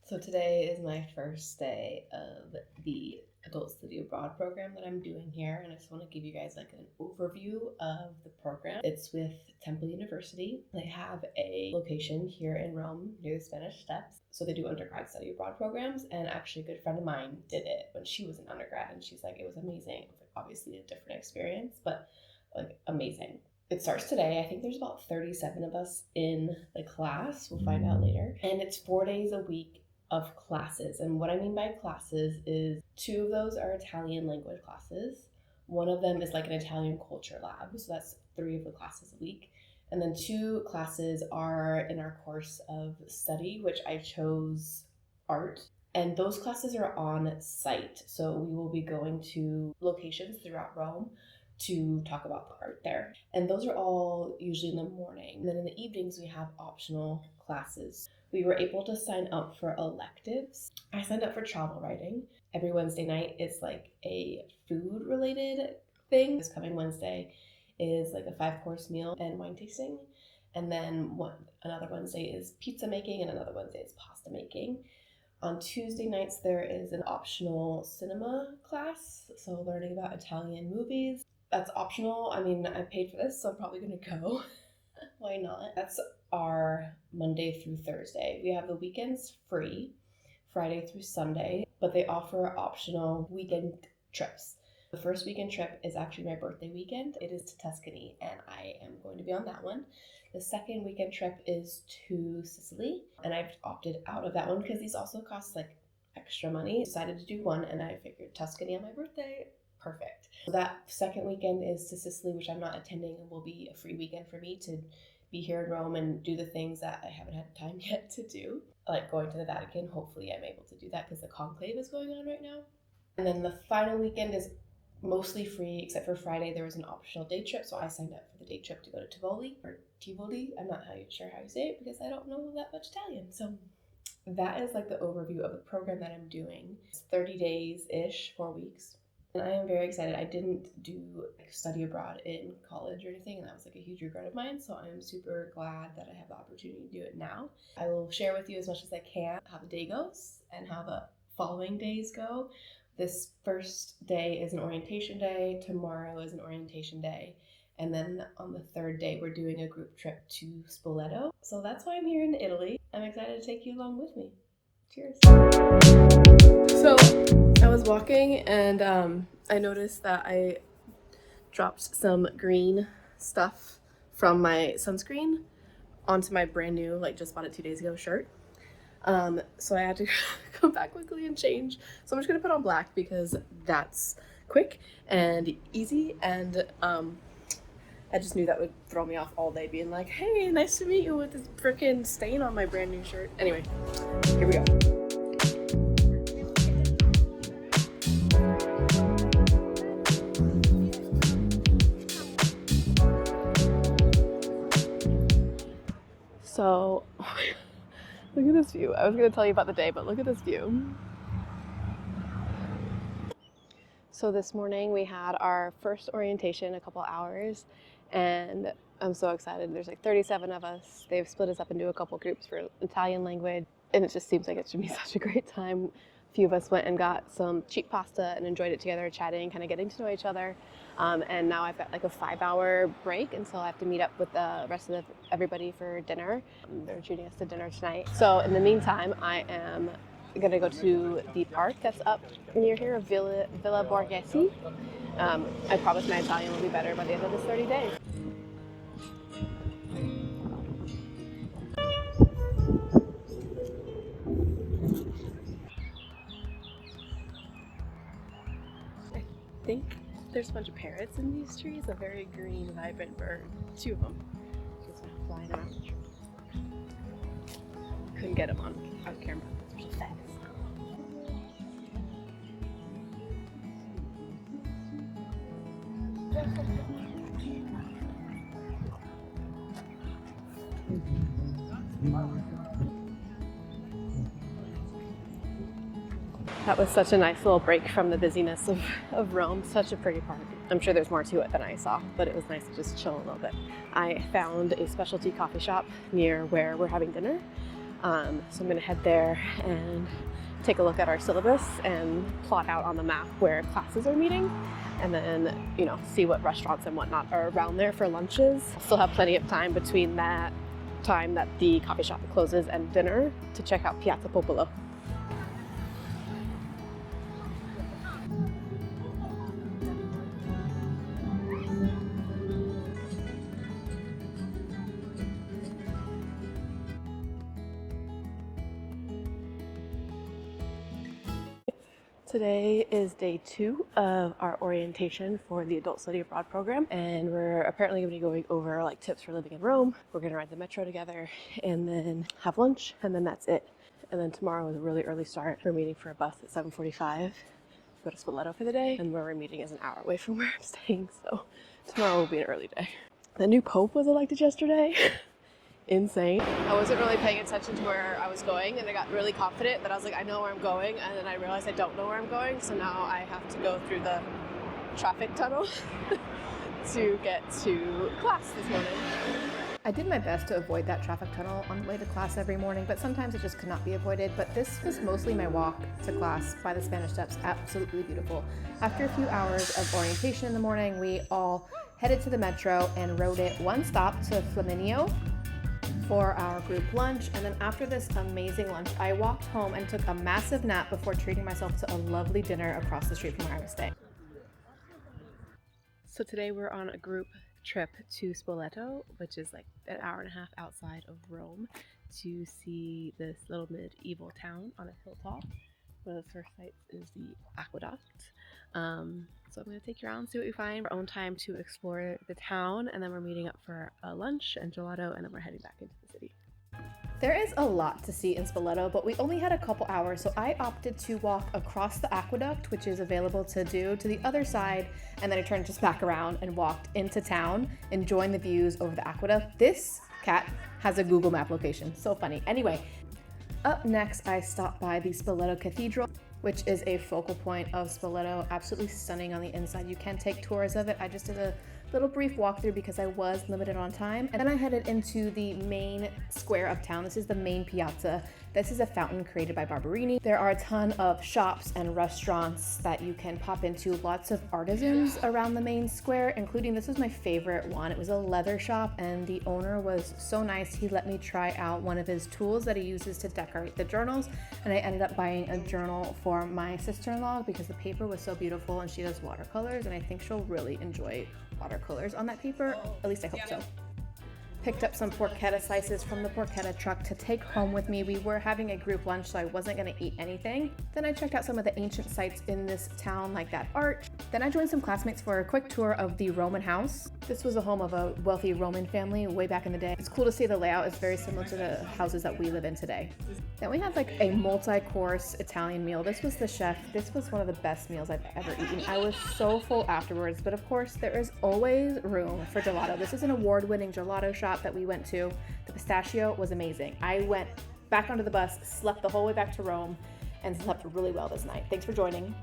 So today is my first day of the Adult Study Abroad program that I'm doing here, and I just want to give you guys like an overview of the program. It's with Temple University. They have a location here in Rome near the Spanish Steps. So they do undergrad study abroad programs, and actually a good friend of mine did it when she was an undergrad, and she's like, it was amazing. It was like obviously a different experience, but like amazing. It starts today. I think there's about 37 of us in the class. We'll find out later. And it's 4 days a week of classes. And what I mean by classes is 2 of those are Italian language classes. One of them is like an Italian culture lab. So that's 3 of the classes a week. And then 2 classes are in our course of study, which I chose art. And those classes are on site. So we will be going to locations throughout Rome to talk about the art there. And those are all usually in the morning. And then in the evenings, we have optional classes. We were able to sign up for electives. I signed up for travel writing. Every Wednesday night is like a food related thing. This coming Wednesday is like a 5-course meal and wine tasting. And then another Wednesday is pizza making, and another Wednesday is pasta making. On Tuesday nights, there is an optional cinema class, so learning about Italian movies. That's optional. I mean, I paid for this, so I'm probably going to go. Why not? That's our Monday through Thursday. We have the weekends free, Friday through Sunday, but they offer optional weekend trips. The first weekend trip is actually my birthday weekend. It is to Tuscany, and I am going to be on that one. The second weekend trip is to Sicily, and I've opted out of that one because these also cost like extra money. Decided to do one, and I figured Tuscany on my birthday, perfect. So that second weekend is to Sicily, which I'm not attending, and will be a free weekend for me to be here in Rome and do the things that I haven't had time yet to do, like going to the Vatican. Hopefully I'm able to do that because the conclave is going on right now. And then the final weekend is mostly free, except for Friday. There was an optional day trip, so I signed up for the day trip to go to Tivoli. I'm not sure how you say it because I don't know that much Italian. So that is like the overview of the program that I'm doing. It's 30 days-ish, 4 weeks. And I am very excited. I didn't do study abroad in college or anything, and that was like a huge regret of mine. So I am super glad that I have the opportunity to do it now. I will share with you as much as I can how the day goes and how the following days go. This first day is an orientation day. Tomorrow is an orientation day. And then on the third day, we're doing a group trip to Spoleto. So that's why I'm here in Italy. I'm excited to take you along with me. Cheers. So I was walking and I noticed that I dropped some green stuff from my sunscreen onto my brand new, like just bought it 2 days ago, shirt. So I had to come back quickly and change. So I'm just gonna put on black because that's quick and easy, and I just knew that would throw me off all day, being like, hey, nice to meet you with this freaking stain on my brand new shirt. Anyway, here we go. So, look at this view. I was going to tell you about the day, but look at this view. So this morning we had our first orientation, a couple hours, and I'm so excited. There's like 37 of us. They've split us up into a couple groups for Italian language, and it just seems like it should be such a great time. A few of us went and got some cheap pasta and enjoyed it together, chatting, kind of getting to know each other. And now I've got like a 5-hour break, and so I have to meet up with the rest of everybody for dinner. They're treating us to dinner tonight. So in the meantime, I am gonna go to the park that's up near here, Villa Borghese. I promise my Italian will be better by the end of this 30 days. I think there's a bunch of parrots in these trees, a very green, vibrant bird. 2 of them just flying around. Couldn't get them on camera. They're so fast. That was such a nice little break from the busyness of Rome. Such a pretty park. I'm sure there's more to it than I saw, but it was nice to just chill a little bit. I found a specialty coffee shop near where we're having dinner. So I'm gonna head there and take a look at our syllabus and plot out on the map where classes are meeting, and then, see what restaurants and whatnot are around there for lunches. Still have plenty of time between that time that the coffee shop closes and dinner to check out Piazza Popolo. Today is day 2 of our orientation for the Adult Study Abroad program, and we're apparently going to be going over like tips for living in Rome. We're going to ride the metro together and then have lunch, and then that's it. And then tomorrow is a really early start. We're meeting for a bus at 7:45 to go to Spoleto for the day, and where we're meeting is an hour away from where I'm staying, so tomorrow will be an early day. The new Pope was elected yesterday. Insane. I wasn't really paying attention to where I was going, and I got really confident that I was like, I know where I'm going, and then I realized I don't know where I'm going, so now I have to go through the traffic tunnel to get to class this morning. I did my best to avoid that traffic tunnel on the way to class every morning, but sometimes it just could not be avoided. But this was mostly my walk to class by the Spanish Steps. Absolutely beautiful. After a few hours of orientation in the morning, we all headed to the metro and rode it one stop to Flaminio for our group lunch, and then after this amazing lunch, I walked home and took a massive nap before treating myself to a lovely dinner across the street from where I was staying. So today we're on a group trip to Spoleto, which is like an hour and a half outside of Rome, to see this little medieval town on a hilltop. One of the first sites is the aqueduct. So I'm going to take you around, see what we find. Our own time to explore the town, and then we're meeting up for a lunch and gelato, and then we're heading back into the city. There is a lot to see in Spoleto, but we only had a couple hours, so I opted to walk across the aqueduct, which is available to do, to the other side, and then I turned just back around and walked into town, enjoying the views over the aqueduct. This cat has a Google Map location. So funny. Anyway, up next, I stopped by the Spoleto Cathedral, which is a focal point of Spoleto. Absolutely stunning on the inside. You can take tours of it. I just did a little brief walkthrough because I was limited on time. And then I headed into the main square of town. This is the main piazza. This is a fountain created by Barberini. There are a ton of shops and restaurants that you can pop into. Lots of artisans around the main square, including, this was my favorite one. It was a leather shop, and the owner was so nice. He let me try out one of his tools that he uses to decorate the journals, and I ended up buying a journal for my sister-in-law because the paper was so beautiful, and she does watercolors, and I think she'll really enjoy watercolors on that paper. At least I hope so. Picked up some porchetta slices from the porchetta truck to take home with me. We were having a group lunch, so I wasn't going to eat anything. Then I checked out some of the ancient sites in this town, like that arch. Then I joined some classmates for a quick tour of the Roman house. This was the home of a wealthy Roman family way back in the day. It's cool to see the layout is very similar to the houses that we live in today. Then we had like a multi-course Italian meal. This was the chef. This was one of the best meals I've ever eaten. I was so full afterwards, but of course there is always room for gelato. This is an award-winning gelato shop that we went to. The pistachio was amazing. I went back onto the bus, slept the whole way back to Rome, and slept really well this night. Thanks for joining.